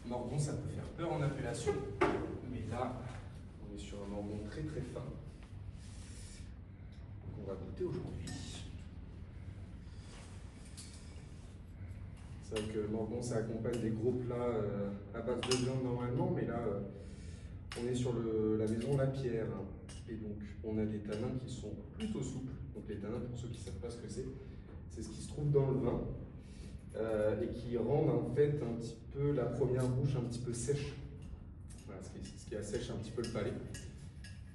Morgon, ça peut faire peur en appellation, mais là, on est sur un morgon très très fin qu'on va goûter aujourd'hui. C'est vrai que morgon, ça accompagne des gros plats à base de viande normalement, mais là, on est sur la maison La Pierre, et donc on a des tanins qui sont plutôt souples. Donc les tanins, pour ceux qui ne savent pas ce que c'est ce qui se trouve dans le vin. Et qui rendent en fait un petit peu la première bouche un petit peu sèche. Voilà, ce qui assèche un petit peu le palais.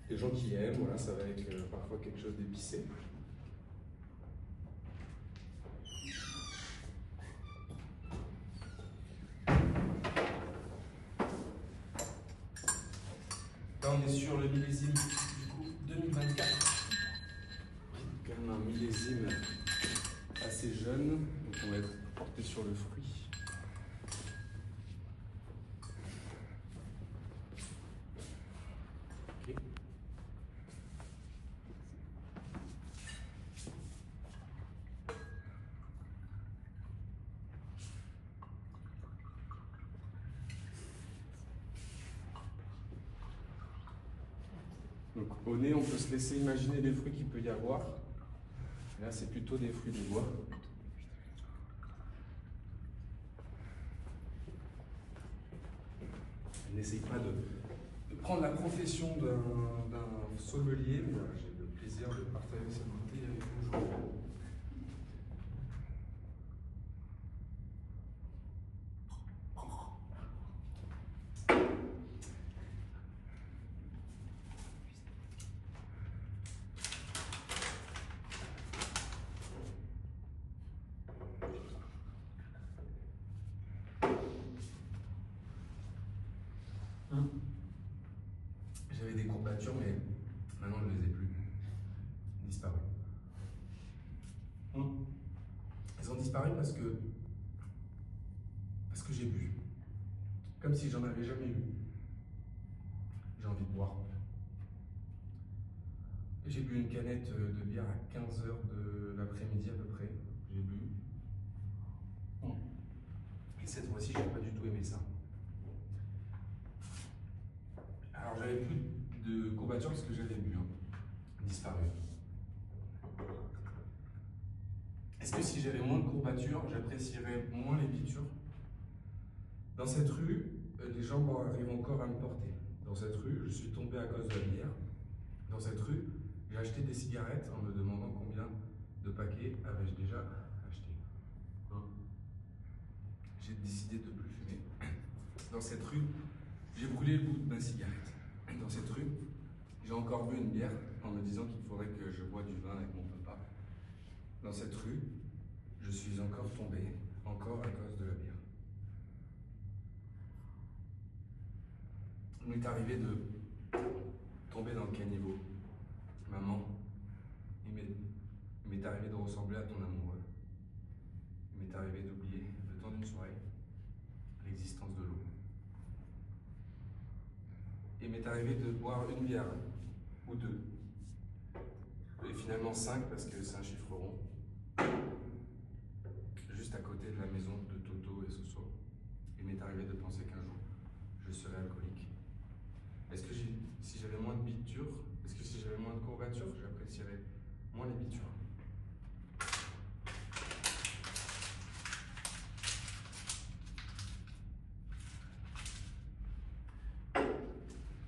Les gens qui aiment, voilà, ça va avec parfois quelque chose d'épicé. Là on est sur le millésime du coup 2024. Quand même un millésime assez jeune, donc on va être porté sur le fruit. Okay. Donc au nez, on peut se laisser imaginer les fruits qu'il peut y avoir. Et là, c'est plutôt des fruits de bois. N'essaye pas de prendre la profession d'un sommelier, mais voilà, j'ai le plaisir de partager cette bouteille avec vous aujourd'hui. J'avais des courbatures, mais maintenant je ne les ai plus. Disparu. Elles ont disparu parce que j'ai bu. Comme si j'en avais jamais eu. J'ai envie de boire. J'ai bu une canette de bière à 15 h de l'après-midi à peu près. J'ai bu. Et cette fois-ci, j'ai pas du tout aimé ça. Alors j'avais plus de courbatures parce que j'avais bu. Disparu. Est-ce que si j'avais moins de courbatures, j'apprécierais moins les bitures? Dans cette rue, les gens arrivent encore à me porter. Dans cette rue, je suis tombé à cause de la bière. Dans cette rue, j'ai acheté des cigarettes en me demandant combien de paquets avais-je déjà acheté. J'ai décidé de ne plus fumer. Dans cette rue, j'ai brûlé le bout de ma cigarette. Dans cette rue, j'ai encore bu une bière en me disant qu'il faudrait que je bois du vin avec mon papa. Dans cette rue, je suis encore tombé, encore à cause de la bière. Il m'est arrivé de tomber dans le caniveau. Maman, il m'est arrivé de ressembler à ton amoureux. Il m'est arrivé d'oublier, le temps d'une soirée, l'existence de l'eau. Il m'est arrivé de boire une bière, ou deux, et finalement 5 parce que c'est un chiffre rond, juste à côté de la maison de Toto et Soso. Il m'est arrivé de penser qu'un jour, je serais alcoolique. Est-ce que si j'avais moins de bitures, est-ce que si j'avais moins de courbatures, j'apprécierais moins les bitures?